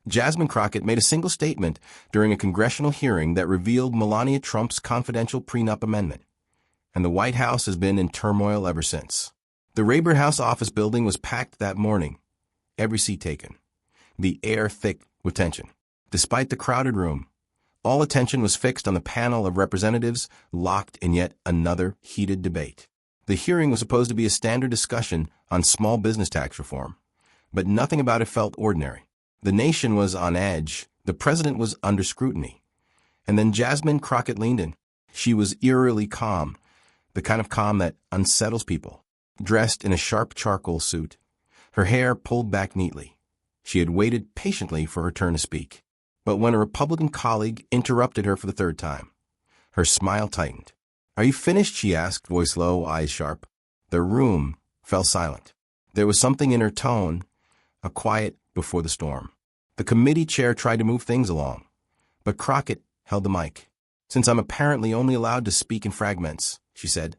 Jasmine Crockett made a single statement during a congressional hearing that revealed Melania Trump's confidential prenup amendment, and the White House has been in turmoil ever since. The Rayburn House office building was packed that morning, every seat taken, the air thick with tension. Despite the crowded room, all attention was fixed on the panel of representatives locked in yet another heated debate. The hearing was supposed to be a standard discussion on small business tax reform, but nothing about it felt ordinary. The nation was on edge, the president was under scrutiny, and then Jasmine Crockett leaned in. She was eerily calm, the kind of calm that unsettles people. Dressed in a sharp charcoal suit, her hair pulled back neatly. She had waited patiently for her turn to speak. But when a Republican colleague interrupted her for the third time, her smile tightened. "Are you finished?" she asked, voice low, eyes sharp. The room fell silent. There was something in her tone, a quiet before the storm. The committee chair tried to move things along, but Crockett held the mic. "Since I'm apparently only allowed to speak in fragments," she said,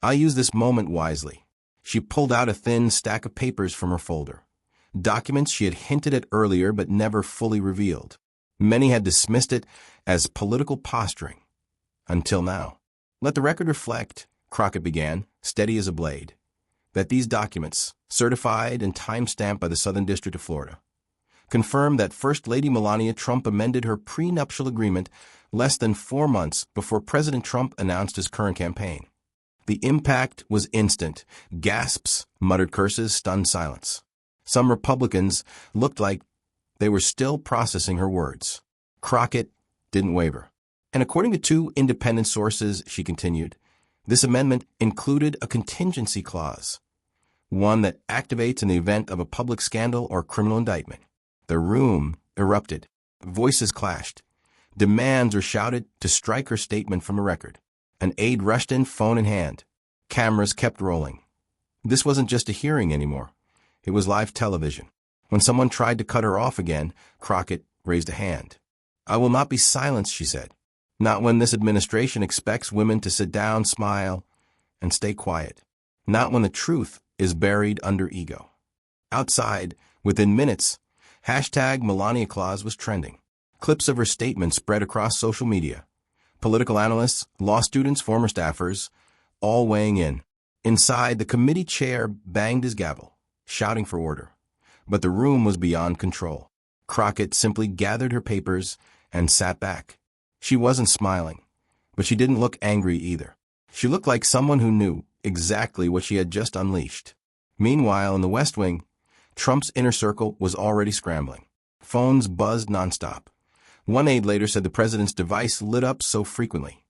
"I'll use this moment wisely." She pulled out a thin stack of papers from her folder, documents she had hinted at earlier but never fully revealed. Many had dismissed it as political posturing, until now. "Let the record reflect," Crockett began, steady as a blade, "that these documents, certified and time-stamped by the Southern District of Florida, confirm that First Lady Melania Trump amended her prenuptial agreement less than 4 months before President Trump announced his current campaign." The impact was instant. Gasps, muttered curses, stunned silence. Some Republicans looked like they were still processing her words. Crockett didn't waver. "And according to 2 independent sources," she continued, "this amendment included a contingency clause, one that activates in the event of a public scandal or criminal indictment." The room erupted. Voices clashed. Demands were shouted to strike her statement from the record. An aide rushed in, phone in hand. Cameras kept rolling. This wasn't just a hearing anymore. It was live television. When someone tried to cut her off again, Crockett raised a hand. "I will not be silenced," she said. "Not when this administration expects women to sit down, smile, and stay quiet. Not when the truth is buried under ego." Outside, within minutes, #Melania Claus was trending. Clips of her statement spread across social media. Political analysts, law students, former staffers, all weighing in. Inside, the committee chair banged his gavel, shouting for order. But the room was beyond control. Crockett simply gathered her papers and sat back. She wasn't smiling, but she didn't look angry either. She looked like someone who knew exactly what she had just unleashed. Meanwhile, in the West Wing, Trump's inner circle was already scrambling. Phones buzzed nonstop. One aide later said the president's device lit up so frequently.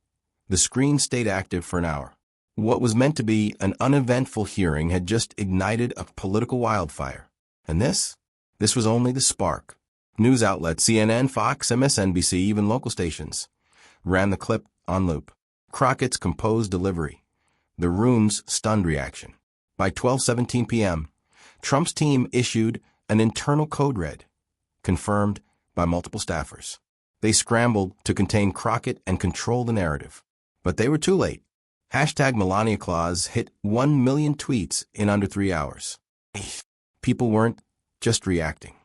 The screen stayed active for an hour. What was meant to be an uneventful hearing had just ignited a political wildfire. And this was only the spark. News outlets, CNN, Fox, MSNBC, even local stations, ran the clip on loop. Crockett's composed delivery. The room's stunned reaction. By 12:17 p.m., Trump's team issued an internal code red, confirmed by multiple staffers. They scrambled to contain Crockett and control the narrative. But they were too late. #Melania Claus hit 1 million tweets in under 3 hours. People weren't just reacting.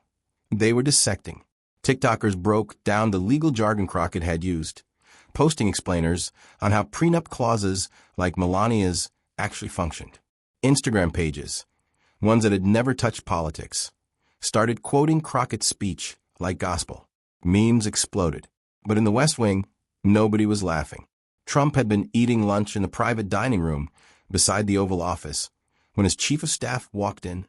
They were dissecting. TikTokers broke down the legal jargon Crockett had used, posting explainers on how prenup clauses like Melania's actually functioned. Instagram pages, ones that had never touched politics, started quoting Crockett's speech like gospel. Memes exploded. But in the West Wing, nobody was laughing. Trump had been eating lunch in the private dining room beside the Oval Office when his chief of staff walked in,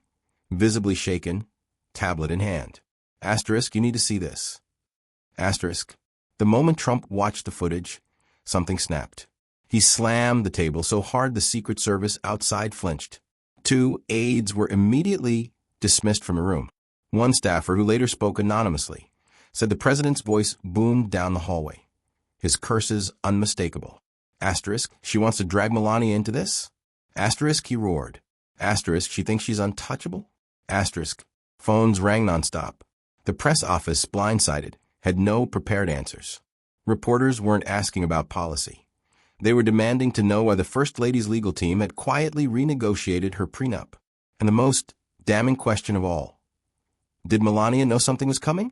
visibly shaken, tablet in hand. *, you need to see this. *. The moment Trump watched the footage, something snapped. He slammed the table so hard the Secret Service outside flinched. 2 aides were immediately dismissed from the room. One staffer, who later spoke anonymously, said the president's voice boomed down the hallway, his curses unmistakable. *, she wants to drag Melania into this? *, he roared. *, she thinks she's untouchable? *, phones rang nonstop. The press office, blindsided, had no prepared answers. Reporters weren't asking about policy. They were demanding to know why the First Lady's legal team had quietly renegotiated her prenup. And the most damning question of all, did Melania know something was coming?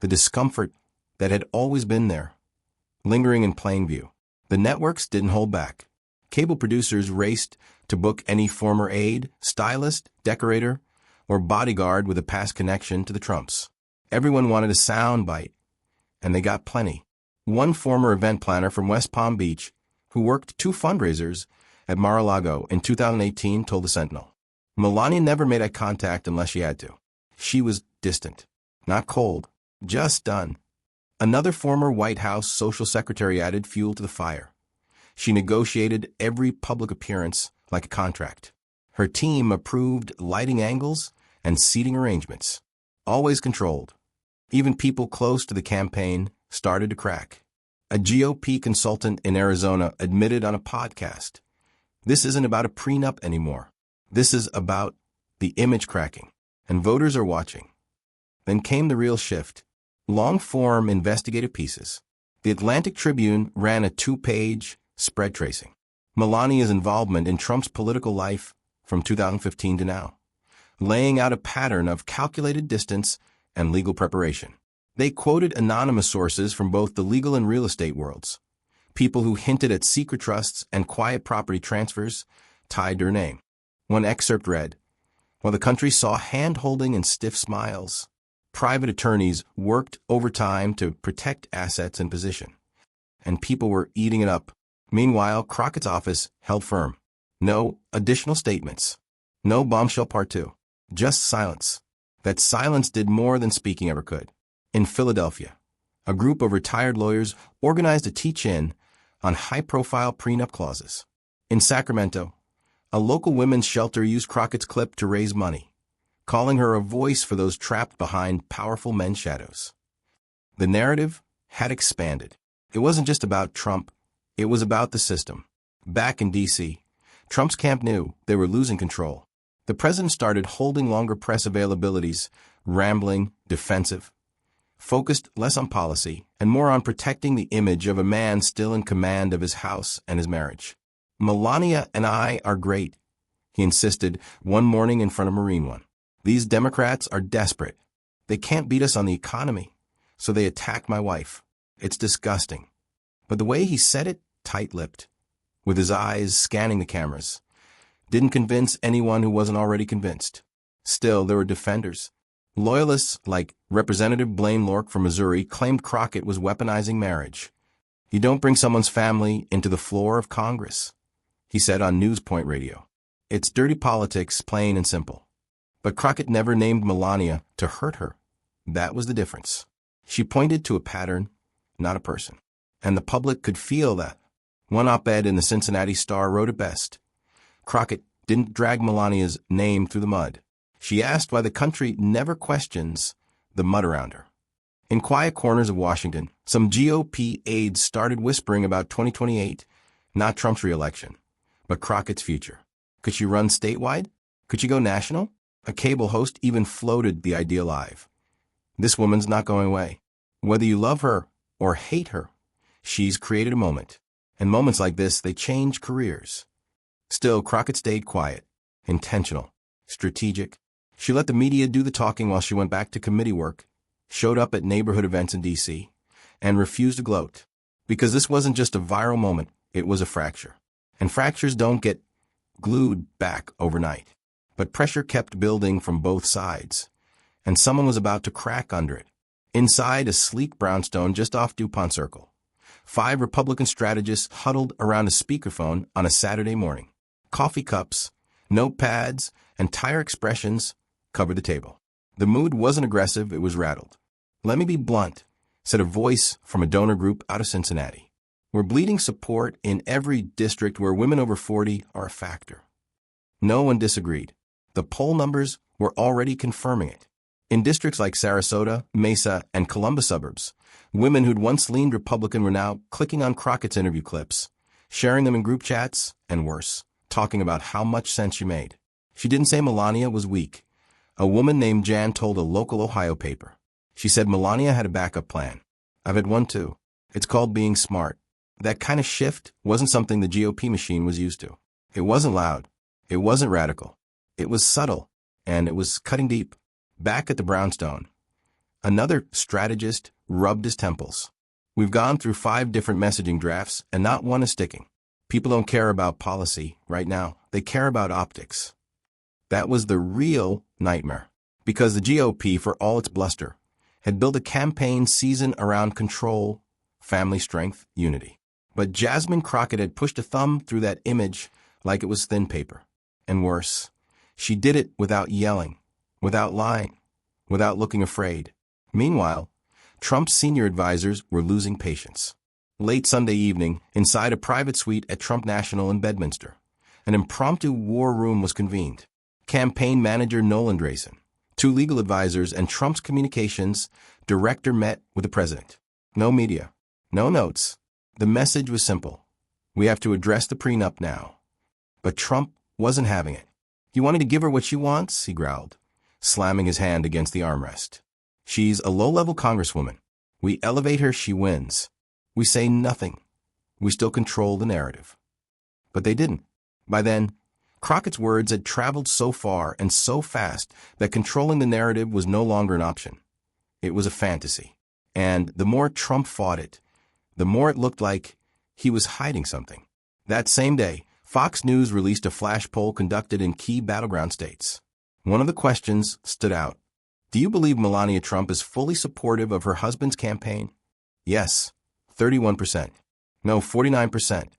the discomfort that had always been there, lingering in plain view. The networks didn't hold back. Cable producers raced to book any former aide, stylist, decorator, or bodyguard with a past connection to the Trumps. Everyone wanted a sound bite, and they got plenty. One former event planner from West Palm Beach, who worked 2 fundraisers at Mar-a-Lago in 2018, told the Sentinel, "Melania never made eye contact unless she had to. She was distant, not cold, just done." Another former White House social secretary added fuel to the fire. She negotiated every public appearance like a contract. Her team approved lighting angles and seating arrangements, always controlled. Even people close to the campaign started to crack. A GOP consultant in Arizona admitted on a podcast, "This isn't about a prenup anymore. This is about the image cracking, and voters are watching." Then came the real shift. Long-form investigative pieces. The Atlantic Tribune ran a 2-page spread tracing Melania's involvement in Trump's political life from 2015 to now, laying out a pattern of calculated distance and legal preparation. They quoted anonymous sources from both the legal and real estate worlds, people who hinted at secret trusts and quiet property transfers tied to her name. One excerpt read, "While the country saw hand-holding and stiff smiles, private attorneys worked overtime to protect assets and position, and people were eating it up. Meanwhile, Crockett's office held firm. No additional statements. No bombshell part 2. Just silence. That silence did more than speaking ever could." In Philadelphia, a group of retired lawyers organized a teach-in on high-profile prenup clauses. In Sacramento, a local women's shelter used Crockett's clip to raise money, calling her a voice for those trapped behind powerful men's shadows. The narrative had expanded. It wasn't just about Trump. It was about the system. Back in D.C., Trump's camp knew they were losing control. The president started holding longer press availabilities, rambling, defensive, focused less on policy and more on protecting the image of a man still in command of his house and his marriage. "Melania and I are great," he insisted one morning in front of Marine One. "These Democrats are desperate. They can't beat us on the economy, so they attack my wife. It's disgusting." But the way he said it, tight-lipped, with his eyes scanning the cameras, didn't convince anyone who wasn't already convinced. Still, there were defenders. Loyalists like Representative Blaine Lork from Missouri claimed Crockett was weaponizing marriage. "You don't bring someone's family into the floor of Congress," he said on Newspoint Radio. "It's dirty politics, plain and simple." But Crockett never named Melania to hurt her. That was the difference. She pointed to a pattern, not a person. And the public could feel that. One op-ed in the Cincinnati Star wrote it best. Crockett didn't drag Melania's name through the mud. She asked why the country never questions the mud around her. In quiet corners of Washington, some GOP aides started whispering about 2028, not Trump's re-election, but Crockett's future. Could she run statewide? Could she go national? A cable host even floated the idea live. "This woman's not going away. Whether you love her or hate her, she's created a moment. And moments like this, they change careers." Still, Crockett stayed quiet, intentional, strategic. She let the media do the talking while she went back to committee work, showed up at neighborhood events in D.C., and refused to gloat. Because this wasn't just a viral moment, it was a fracture. And fractures don't get glued back overnight. But pressure kept building from both sides, and someone was about to crack under it. Inside a sleek brownstone just off DuPont Circle, 5 Republican strategists huddled around a speakerphone on a Saturday morning. Coffee cups, notepads, and tired expressions covered the table. The mood wasn't aggressive, it was rattled. "Let me be blunt," said a voice from a donor group out of Cincinnati. "We're bleeding support in every district where women over 40 are a factor." No one disagreed. The poll numbers were already confirming it. In districts like Sarasota, Mesa, and Columbus suburbs, women who'd once leaned Republican were now clicking on Crockett's interview clips, sharing them in group chats, and worse, talking about how much sense she made. She didn't say Melania was weak. A woman named Jan told a local Ohio paper. She said Melania had a backup plan. "I've had one too. It's called being smart." That kind of shift wasn't something the GOP machine was used to. It wasn't loud. It wasn't radical. It was subtle, and it was cutting deep. Back at the brownstone, Another strategist rubbed his temples. We've gone through 5 different messaging drafts, and not one is sticking. People don't care about policy right now. They care about optics. That was the real nightmare, because the GOP, for all its bluster, had built a campaign season around control, family strength, unity. But Jasmine Crockett had pushed a thumb through that image like it was thin paper. And worse, she did it without yelling, without lying, without looking afraid. Meanwhile, Trump's senior advisors were losing patience. Late Sunday evening, inside a private suite at Trump National in Bedminster, an impromptu war room was convened. Campaign manager Nolan Drayson, 2 legal advisors, and Trump's communications director met with the president. No media, no notes. The message was simple. We have to address the prenup now. But Trump wasn't having it. You wanted to give her what she wants, he growled, slamming his hand against the armrest. She's a low-level congresswoman. We elevate her, she wins. We say nothing. We still control the narrative. But they didn't. By then, Crockett's words had traveled so far and so fast that controlling the narrative was no longer an option. It was a fantasy. And the more Trump fought it, the more it looked like he was hiding something. That same day, Fox News released a flash poll conducted in key battleground states. One of the questions stood out. Do you believe Melania Trump is fully supportive of her husband's campaign? Yes, 31%. No, 49%.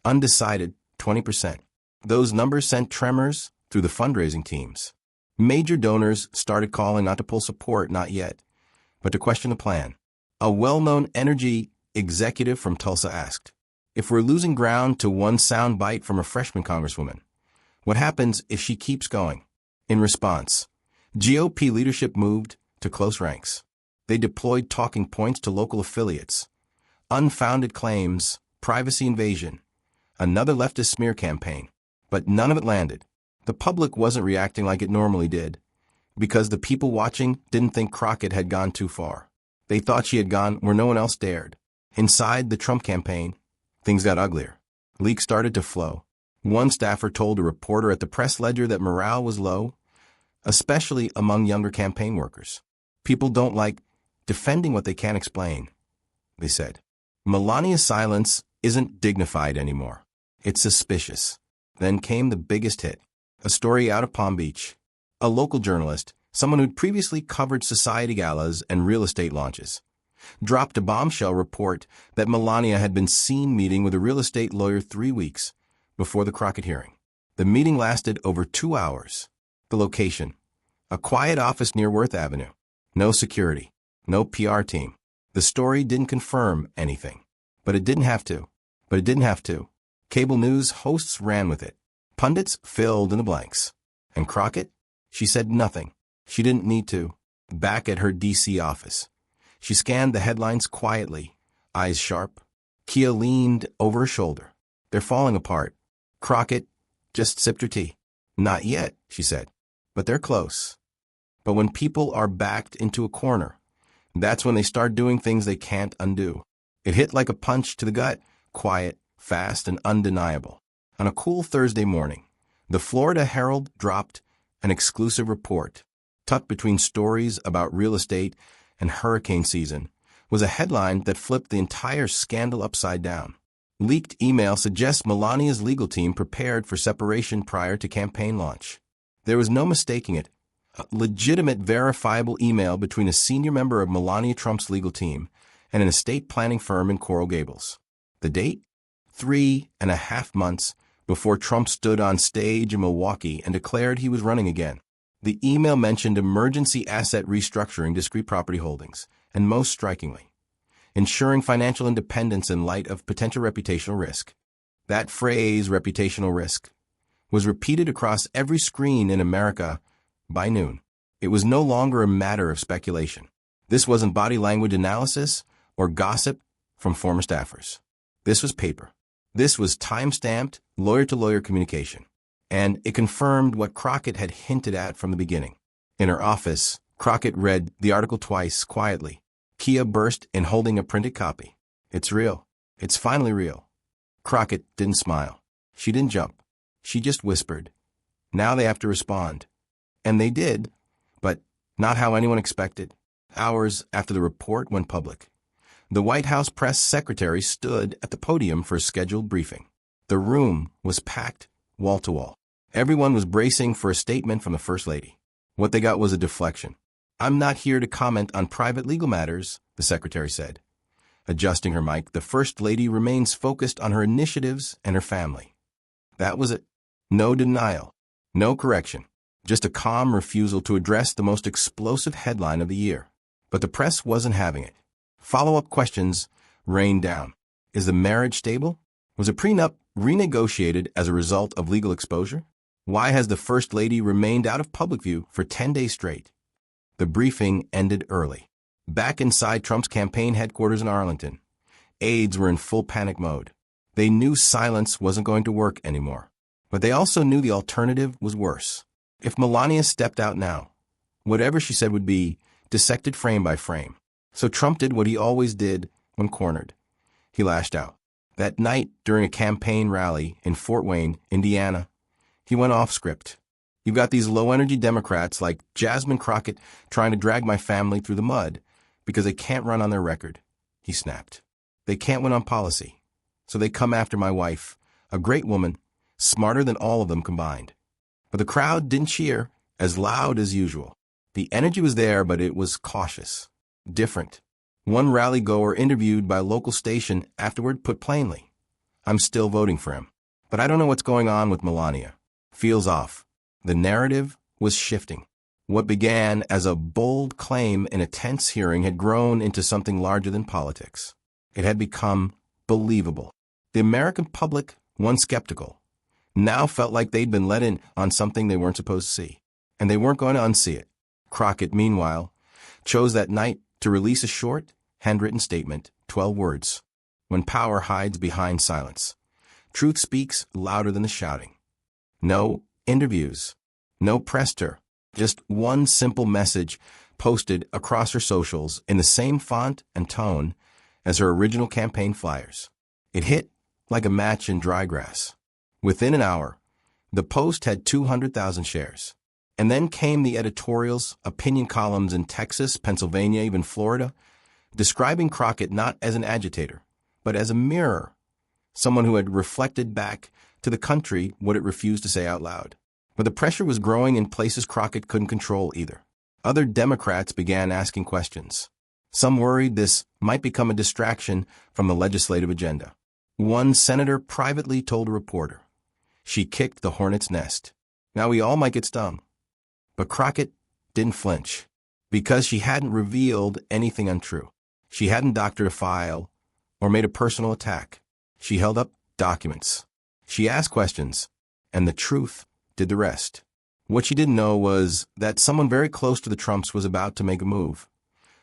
Undecided, 20%. Those numbers sent tremors through the fundraising teams. Major donors started calling not to pull support, not yet, but to question the plan. A well-known energy executive from Tulsa asked, if we're losing ground to one sound bite from a freshman congresswoman, what happens if she keeps going? In response, GOP leadership moved to close ranks. They deployed talking points to local affiliates, unfounded claims, privacy invasion, another leftist smear campaign, but none of it landed. The public wasn't reacting like it normally did, because the people watching didn't think Crockett had gone too far. They thought she had gone where no one else dared. Inside the Trump campaign, things got uglier. Leaks started to flow. One staffer told a reporter at the press ledger that morale was low, especially among younger campaign workers. People don't like defending what they can't explain, they said. Melania's silence isn't dignified anymore. It's suspicious. Then came the biggest hit, a story out of Palm Beach. A local journalist, someone who'd previously covered society galas and real estate launches, dropped a bombshell report that Melania had been seen meeting with a real estate lawyer 3 weeks before the Crockett hearing. The meeting lasted over 2 hours. The location, a quiet office near Worth Avenue. No security, no PR team. The story didn't confirm anything, but it didn't have to. Cable news hosts ran with it. Pundits filled in the blanks. And Crockett? She said nothing. She didn't need to. Back at her D.C. office, she scanned the headlines quietly, eyes sharp. Kia leaned over her shoulder. They're falling apart. Crockett just sipped her tea. Not yet, she said, but they're close. But when people are backed into a corner, that's when they start doing things they can't undo. It hit like a punch to the gut, quiet, fast, and undeniable. On a cool Thursday morning, the Florida Herald dropped an exclusive report. Tucked between stories about real estate and hurricane season was a headline that flipped the entire scandal upside down. Leaked email suggests Melania's legal team prepared for separation prior to campaign launch. There was no mistaking it. A legitimate, verifiable email between a senior member of Melania Trump's legal team and an estate planning firm in Coral Gables. The date? 3.5 months before Trump stood on stage in Milwaukee and declared he was running again. The email mentioned emergency asset restructuring discrete property holdings, and most strikingly, ensuring financial independence in light of potential reputational risk. That phrase, reputational risk, was repeated across every screen in America by noon. It was no longer a matter of speculation. This wasn't body language analysis or gossip from former staffers. This was paper. This was time-stamped, lawyer-to-lawyer communication. And it confirmed what Crockett had hinted at from the beginning. In her office, Crockett read the article twice, quietly. Kia burst in holding a printed copy. It's real. It's finally real. Crockett didn't smile. She didn't jump. She just whispered. Now they have to respond. And they did, but not how anyone expected. hours after the report went public. The White House press secretary stood at the podium for a scheduled briefing. The room was packed wall to wall. Everyone was bracing for a statement from the First Lady. What they got was a deflection. "I'm not here to comment on private legal matters," the secretary said. Adjusting her mic, the First Lady remains focused on her initiatives and her family. That was it. No denial. No correction. Just a calm refusal to address the most explosive headline of the year. But the press wasn't having it. Follow-up questions rained down. Is the marriage stable? Was a prenup renegotiated as a result of legal exposure? Why has the First Lady remained out of public view for 10 days straight? The briefing ended early. Back inside Trump's campaign headquarters in Arlington, aides were in full panic mode. They knew silence wasn't going to work anymore. But they also knew the alternative was worse. If Melania stepped out now, whatever she said would be dissected frame by frame. So Trump did what he always did when cornered. He lashed out. That night, during a campaign rally in Fort Wayne, Indiana, he went off script. "You've got these low-energy Democrats like Jasmine Crockett trying to drag my family through the mud because they can't run on their record," he snapped. "They can't win on policy, so they come after my wife, a great woman, smarter than all of them combined." But the crowd didn't cheer as loud as usual. The energy was there, but it was cautious, different. One rally-goer interviewed by a local station afterward put plainly, "I'm still voting for him, but I don't know what's going on with Melania. Feels off." The narrative was shifting. What began as a bold claim in a tense hearing had grown into something larger than politics. It had become believable. The American public, once skeptical, now felt like they'd been let in on something they weren't supposed to see, and they weren't going to unsee it. Crockett, meanwhile, chose that night to release a short, handwritten statement, 12 words. When power hides behind silence, truth speaks louder than the shouting. No interviews, no press tour, just one simple message posted across her socials in the same font and tone as her original campaign flyers. It hit like a match in dry grass. Within an hour, the Post had 200,000 shares. And then came the editorials, opinion columns in Texas, Pennsylvania, even Florida, describing Crockett not as an agitator, but as a mirror, someone who had reflected back to the country what it refused to say out loud. But the pressure was growing in places Crockett couldn't control either. Other Democrats began asking questions. Some worried this might become a distraction from the legislative agenda. One senator privately told a reporter, "She kicked the hornet's nest. Now we all might get stung." But Crockett didn't flinch, because she hadn't revealed anything untrue. She hadn't doctored a file or made a personal attack. She held up documents. She asked questions, and the truth did the rest. What she didn't know was that someone very close to the Trumps was about to make a move,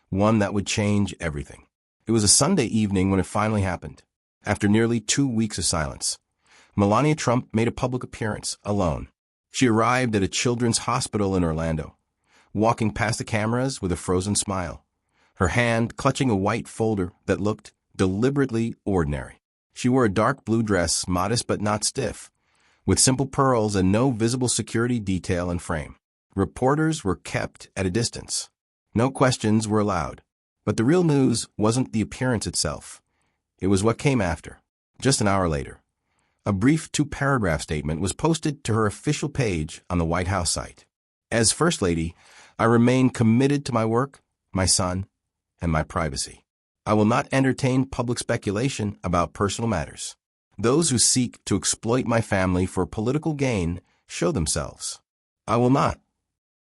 one that would change everything. It was a Sunday evening when it finally happened. After nearly 2 weeks of silence, Melania Trump made a public appearance alone. She arrived at a children's hospital in Orlando, walking past the cameras with a frozen smile, her hand clutching a white folder that looked deliberately ordinary. She wore a dark blue dress, modest but not stiff, with simple pearls and no visible security detail in frame. Reporters were kept at a distance. No questions were allowed. But the real news wasn't the appearance itself. It was what came after. Just an hour later, a brief 2-paragraph statement was posted to her official page on the White House site. "As First Lady, I remain committed to my work, my son, and my privacy. I will not entertain public speculation about personal matters. Those who seek to exploit my family for political gain show themselves. I will not."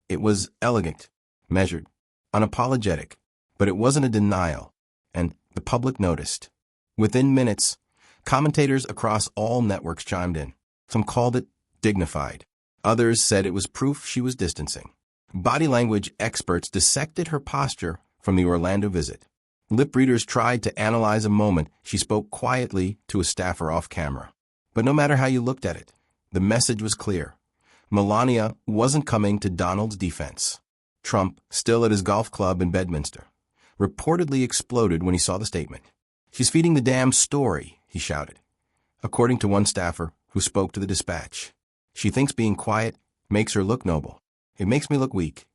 It was elegant, measured, unapologetic, but it wasn't a denial, and the public noticed. Within minutes, commentators across all networks chimed in. Some called it dignified. Others said it was proof she was distancing. Body language experts dissected her posture from the Orlando visit. Lip readers tried to analyze a moment she spoke quietly to a staffer off camera. But no matter how you looked at it, the message was clear. Melania wasn't coming to Donald's defense. Trump, still at his golf club in Bedminster, reportedly exploded when he saw the statement. "She's feeding the damn story," he shouted, according to one staffer who spoke to the Dispatch. "She thinks being quiet makes her look noble. It makes me look weak."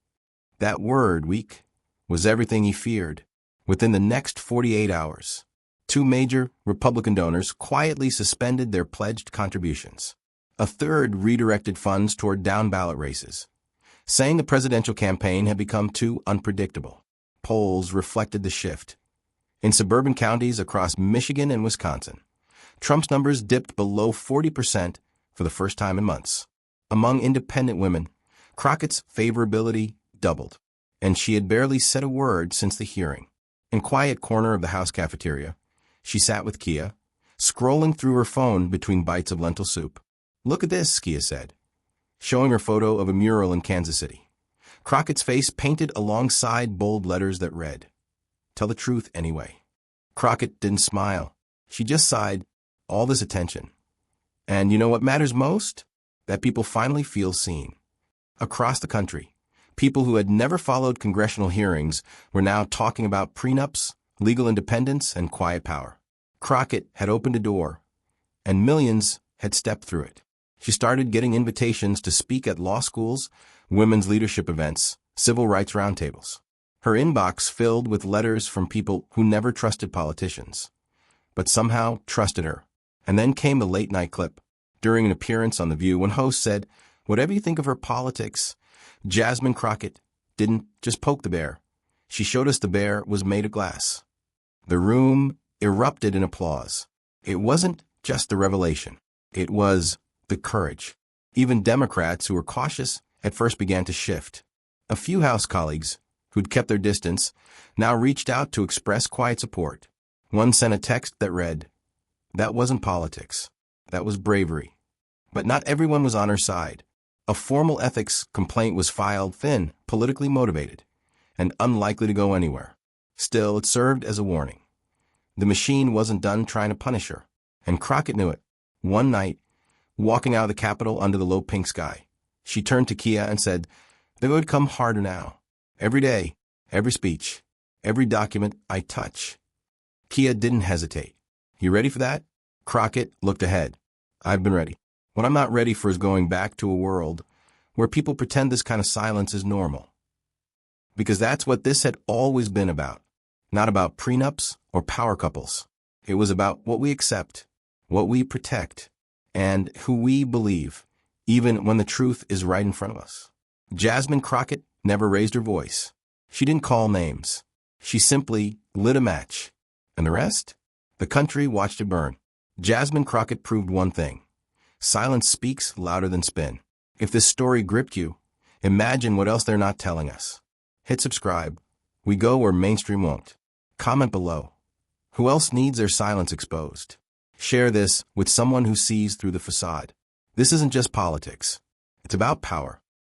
That word, weak, was everything he feared. Within the next 48 hours, two major Republican donors quietly suspended their pledged contributions. A third redirected funds toward down-ballot races, saying the presidential campaign had become too unpredictable. Polls reflected the shift. In suburban counties across Michigan and Wisconsin, Trump's numbers dipped below 40% for the first time in months. Among independent women, Crockett's favorability doubled, and she had barely said a word since the hearing. In a quiet corner of the House cafeteria, she sat with Kia, scrolling through her phone between bites of lentil soup. "Look at this," Kia said, showing her photo of a mural in Kansas City. Crockett's face painted alongside bold letters that read, "Tell the truth anyway." Crockett didn't smile. She just sighed. All this attention. And you know what matters most? That people finally feel seen. Across the country, people who had never followed congressional hearings were now talking about prenups, legal independence, and quiet power. Crockett had opened a door, and millions had stepped through it. She started getting invitations to speak at law schools, women's leadership events, civil rights roundtables. Her inbox filled with letters from people who never trusted politicians, but somehow trusted her. And then came the late-night clip. During an appearance on The View, when host said, "Whatever you think of her politics, Jasmine Crockett didn't just poke the bear. She showed us the bear was made of glass." The room erupted in applause. It wasn't just the revelation. It was the courage. Even Democrats who were cautious at first began to shift. A few House colleagues, who'd kept their distance, now reached out to express quiet support. One sent a text that read, "That wasn't politics. That was bravery." But not everyone was on her side. A formal ethics complaint was filed, thin, politically motivated, and unlikely to go anywhere. Still, it served as a warning. The machine wasn't done trying to punish her, and Crockett knew it. One night, walking out of the Capitol under the low pink sky, she turned to Kia and said, "They're going to come harder now. Every day, every speech, every document I touch." Kia didn't hesitate. "You ready for that?" Crockett looked ahead. "I've been ready. What I'm not ready for is going back to a world where people pretend this kind of silence is normal." Because that's what this had always been about. Not about prenups or power couples. It was about what we accept, what we protect, and who we believe, even when the truth is right in front of us. Jasmine Crockett never raised her voice. She didn't call names. She simply lit a match. And the rest? The country watched it burn. Jasmine Crockett proved one thing. Silence speaks louder than spin. If this story gripped you, imagine what else they're not telling us. Hit subscribe. We go where mainstream won't. Comment below. Who else needs their silence exposed? Share this with someone who sees through the facade. This isn't just politics. It's about power.